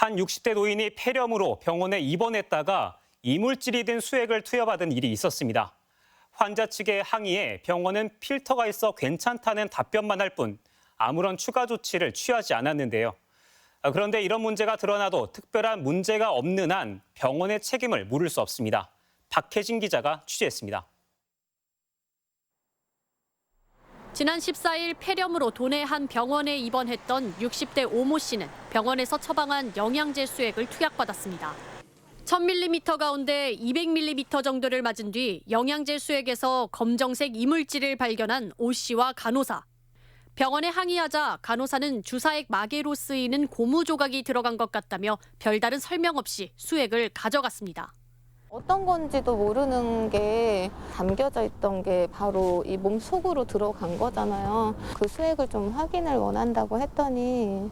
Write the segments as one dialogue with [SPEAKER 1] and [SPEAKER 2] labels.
[SPEAKER 1] 한 60대 노인이 폐렴으로 병원에 입원했다가 이물질이 든 수액을 투여받은 일이 있었습니다. 환자 측의 항의에 병원은 필터가 있어 괜찮다는 답변만 할 뿐 아무런 추가 조치를 취하지 않았는데요. 그런데 이런 문제가 드러나도 특별한 문제가 없는 한 병원의 책임을 물을 수 없습니다. 박혜진 기자가 취재했습니다.
[SPEAKER 2] 지난 14일 폐렴으로 도내 한 병원에 입원했던 60대 오모 씨는 병원에서 처방한 영양제 수액을 투약받았습니다. 1000ml 가운데 200ml 정도를 맞은 뒤 영양제 수액에서 검정색 이물질을 발견한 오 씨와 간호사. 병원에 항의하자 간호사는 주사액 마개로 쓰이는 고무 조각이 들어간 것 같다며 별다른 설명 없이 수액을 가져갔습니다.
[SPEAKER 3] 어떤 건지도 모르는 게 담겨져 있던 게 바로 이 몸 속으로 들어간 거잖아요. 그 수액을 좀 확인을 원한다고 했더니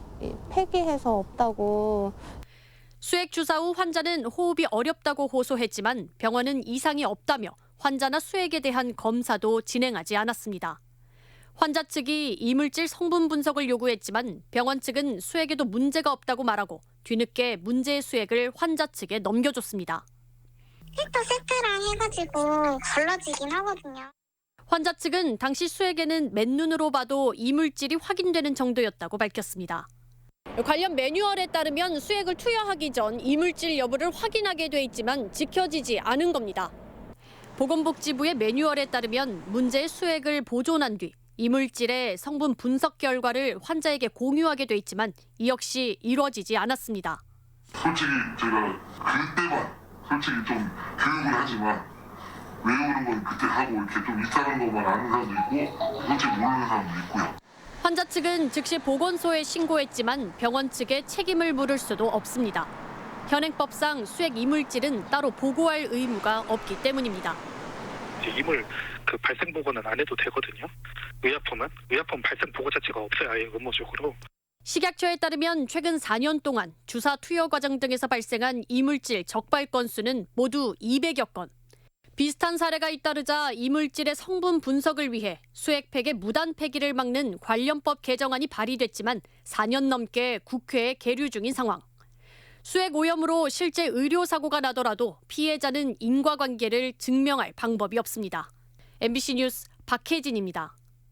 [SPEAKER 3] 폐기해서 없다고.
[SPEAKER 2] 수액 주사 후 환자는 호흡이 어렵다고 호소했지만 병원은 이상이 없다며 환자나 수액에 대한 검사도 진행하지 않았습니다. 환자 측이 이물질 성분 분석을 요구했지만 병원 측은 수액에도 문제가 없다고 말하고 뒤늦게 문제의 수액을 환자 측에 넘겨줬습니다.
[SPEAKER 4] 필터 세트랑 해가지고 걸러지긴 하거든요.
[SPEAKER 2] 환자 측은 당시 수액에는 맨눈으로 봐도 이물질이 확인되는 정도였다고 밝혔습니다. 관련 매뉴얼에 따르면 수액을 투여하기 전 이물질 여부를 확인하게 돼 있지만 지켜지지 않은 겁니다. 보건복지부의 매뉴얼에 따르면 문제의 수액을 보존한 뒤 이물질의 성분 분석 결과를 환자에게 공유하게 돼 있지만 이 역시 이루어지지 않았습니다.
[SPEAKER 5] 솔직히 제가 그때만 솔직히 좀 교육을 하지만 외우는 건 그때 하고 이렇게 좀 이상한 것만 아는 사람도 있고 솔직히 모르는 사람도 있고요.
[SPEAKER 2] 환자 측은 즉시 보건소에 신고했지만 병원 측에 책임을 물을 수도 없습니다. 현행법상 수액 이물질은 따로 보고할 의무가 없기 때문입니다.
[SPEAKER 6] 이물 발생 보고는 안 해도 되거든요. 의약품 발생 보고 자체가 없어요. 아예 의무적으로.
[SPEAKER 2] 식약처에 따르면 최근 4년 동안 주사 투여 과정 등에서 발생한 이물질 적발 건수는 모두 200여 건. 비슷한 사례가 잇따르자 이물질의 성분 분석을 위해 수액팩의 무단 폐기를 막는 관련법 개정안이 발의됐지만 4년 넘게 국회에 계류 중인 상황. 수액 오염으로 실제 의료사고가 나더라도 피해자는 인과관계를 증명할 방법이 없습니다. MBC 뉴스 박혜진입니다.